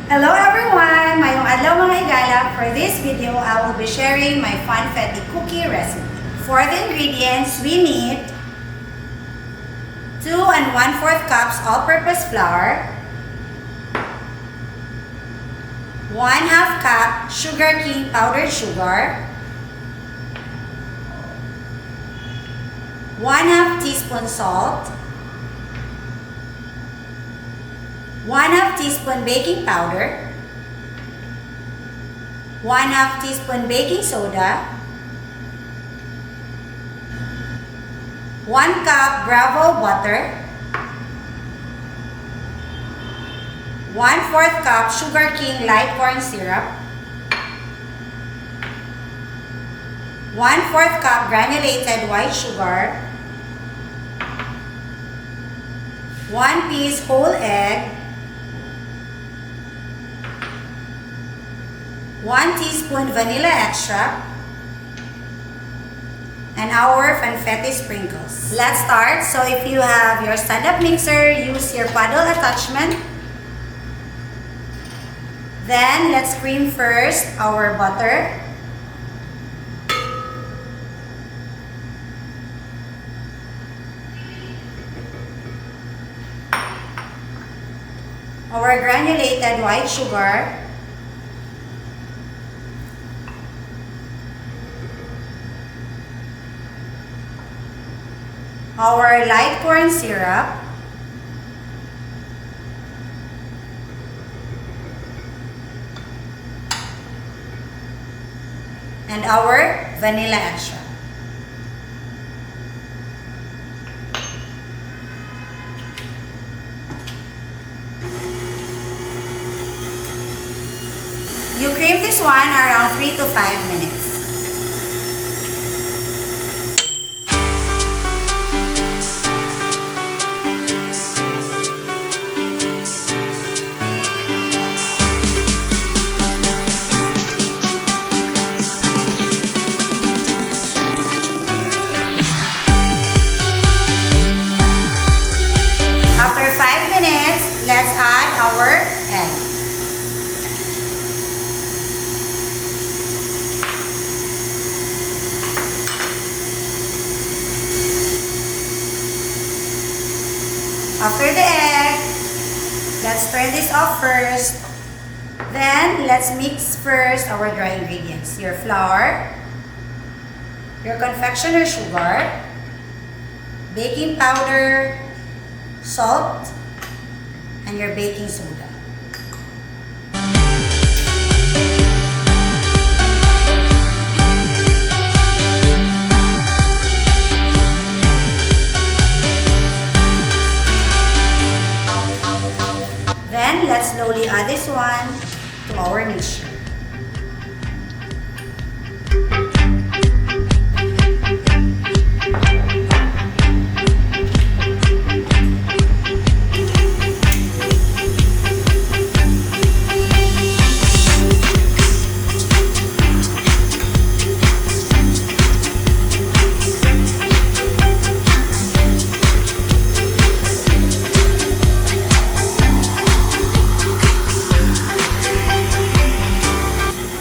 Hello everyone! Mayong adlaw mga higala. For this video, I will be sharing my Funfetti Cookie recipe. For the ingredients, we need 2 1/4 cups all-purpose flour, 1/2 cup Sugar King powdered sugar, 1/2 teaspoon salt, 1/2 teaspoon baking powder, 1/2 teaspoon baking soda, 1 cup Bravo butter, 1/4 cup Sugar King light corn syrup, 1/4 cup granulated white sugar, 1 piece whole egg, 1 teaspoon vanilla extract, and our Funfetti sprinkles. Let's start. So if you have your stand-up mixer, use your paddle attachment. Then let's cream first our butter. Our granulated white sugar. Our light corn syrup, and our vanilla extract. You cream this one around 3 to 5 minutes. After 5 minutes, let's add our egg. After the egg, let's turn this off first. Then, let's mix first our dry ingredients. Your flour, your confectioner sugar, baking powder, salt, and your baking soda. Then, let's slowly add this one to our mixture.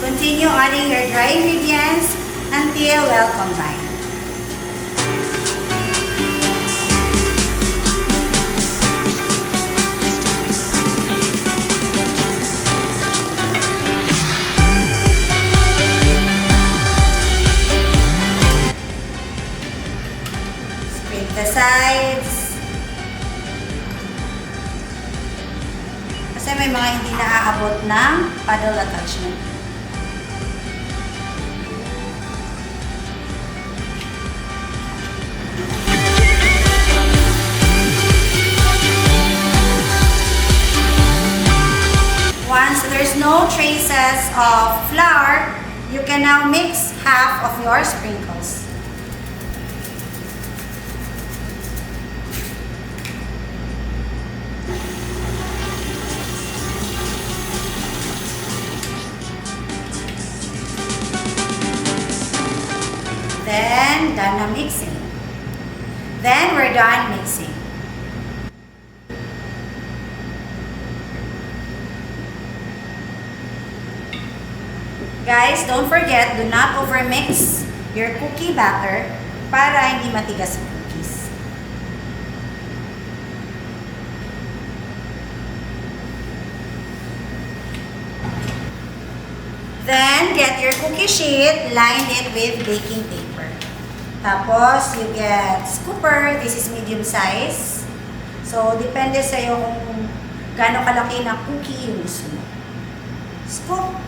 Continue adding your dry ingredients until well combined. Scrape the sides. Kasi may mga hindi naaabot ng paddle attachment. Once there's no traces of flour, you can now mix half of your sprinkles. Then, done na mixing. Then, we're done mixing. . 1 Guys, don't forget, do not overmix your cookie batter para hindi matigas ang cookies. Then, get your cookie sheet, line it with baking paper. Tapos, you get scooper. This is medium size. So, depende sa iyo kung gaano kalaki na cookie yung gusto mo. Scoop.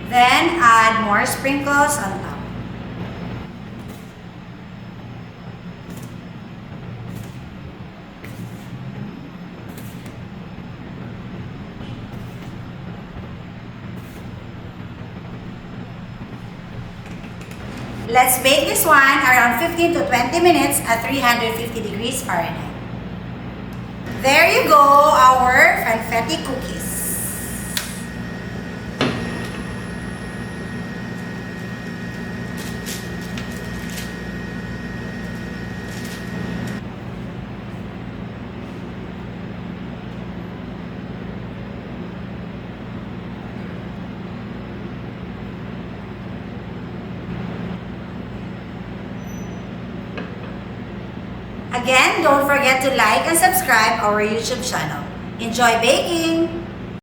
Then, add more sprinkles on top. Let's bake this one around 15 to 20 minutes at 350 degrees Fahrenheit. There you go, our Funfetti cookies. Again, don't forget to like and subscribe our YouTube channel. Enjoy baking!